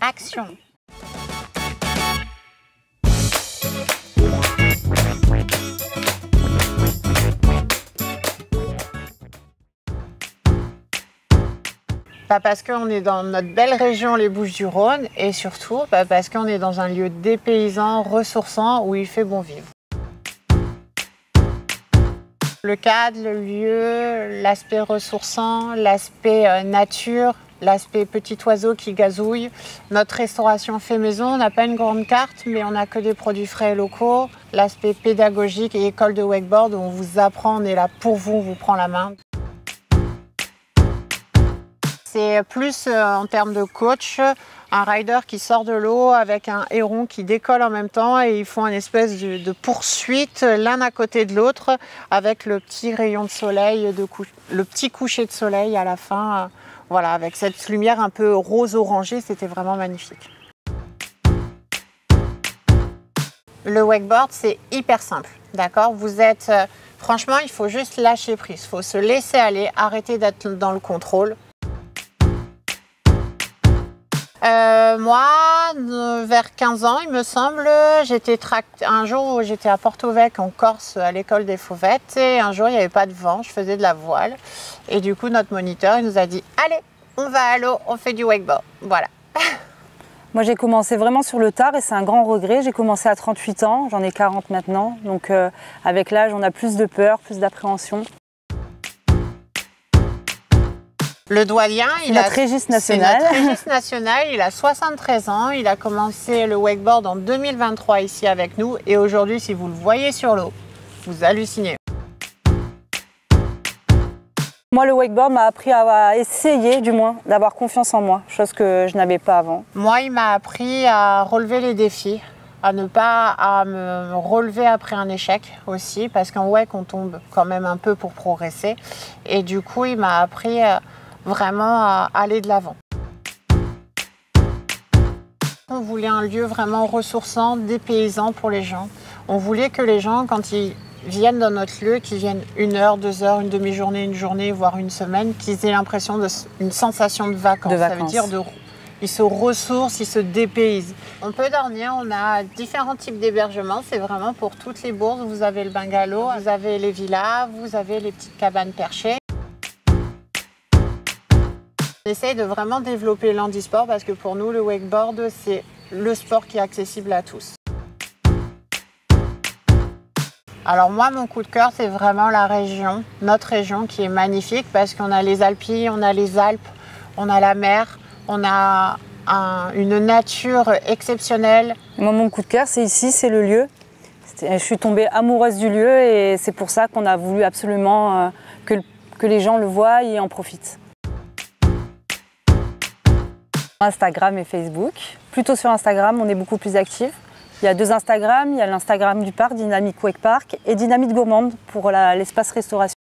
Action. Parce qu'on est dans notre belle région, les Bouches-du-Rhône, et surtout parce qu'on est dans un lieu dépaysant, ressourçant, où il fait bon vivre. Le cadre, le lieu, l'aspect ressourçant, l'aspect nature, l'aspect petit oiseau qui gazouille. Notre restauration fait maison, on n'a pas une grande carte, mais on n'a que des produits frais et locaux. L'aspect pédagogique et école de wakeboard, où on vous apprend, on est là pour vous, on vous prend la main. C'est plus en termes de coach, un rider qui sort de l'eau avec un héron qui décolle en même temps et ils font une espèce de poursuite l'un à côté de l'autre avec le petit rayon de soleil, le petit coucher de soleil à la fin. Voilà, avec cette lumière un peu rose-orangée, c'était vraiment magnifique. Le wakeboard, c'est hyper simple, d'accord? Vous êtes, franchement, il faut juste lâcher prise, il faut se laisser aller, arrêter d'être dans le contrôle. Moi, vers 15 ans, il me semble, un jour où j'étais à Porto-Vecchio en Corse à l'école des Fauvettes et un jour il n'y avait pas de vent, je faisais de la voile et du coup notre moniteur il nous a dit allez, on va à l'eau, on fait du wakeboard, voilà. Moi j'ai commencé vraiment sur le tard et c'est un grand regret, j'ai commencé à 38 ans, j'en ai 40 maintenant, donc avec l'âge on a plus de peur, plus d'appréhension. Le doyen, notre registre national. Notre registre national, il a 73 ans, il a commencé le wakeboard en 2023 ici avec nous et aujourd'hui, si vous le voyez sur l'eau, vous hallucinez. Moi, le wakeboard m'a appris à essayer, du moins, d'avoir confiance en moi, chose que je n'avais pas avant. Moi, il m'a appris à relever les défis, à me relever après un échec aussi, parce qu'en wake, on tombe quand même un peu pour progresser. Et du coup, il m'a appris vraiment à aller de l'avant. On voulait un lieu vraiment ressourçant, dépaysant pour les gens. On voulait que les gens, quand ils viennent dans notre lieu, qu'ils viennent 1 heure, 2 heures, une demi-journée, une journée, voire une semaine, qu'ils aient l'impression d'une sensation de vacances. Ça veut dire ils se ressourcent, ils se dépaysent. On peut dormir, on a différents types d'hébergements, c'est vraiment pour toutes les bourses. Vous avez le bungalow, vous avez les villas, vous avez les petites cabanes perchées. On essaye de vraiment développer l'handisport parce que pour nous, le wakeboard, c'est le sport qui est accessible à tous. Alors moi, mon coup de cœur, c'est vraiment la région, notre région qui est magnifique parce qu'on a les Alpilles, on a les Alpes, on a la mer, on a une nature exceptionnelle. Moi, mon coup de cœur, c'est ici, c'est le lieu. Je suis tombée amoureuse du lieu et c'est pour ça qu'on a voulu absolument que les gens le voient et en profitent. Instagram et Facebook. Plutôt sur Instagram, on est beaucoup plus actifs. Il y a 2 Instagram, il y a l'Instagram du parc, Dynamique Wake Park, et Dynamite Gourmande pour l'espace restauration.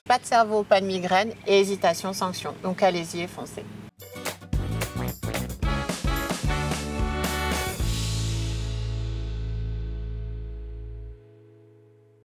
Pas de cerveau, pas de migraine et hésitation, sanction. Donc allez-y et foncez.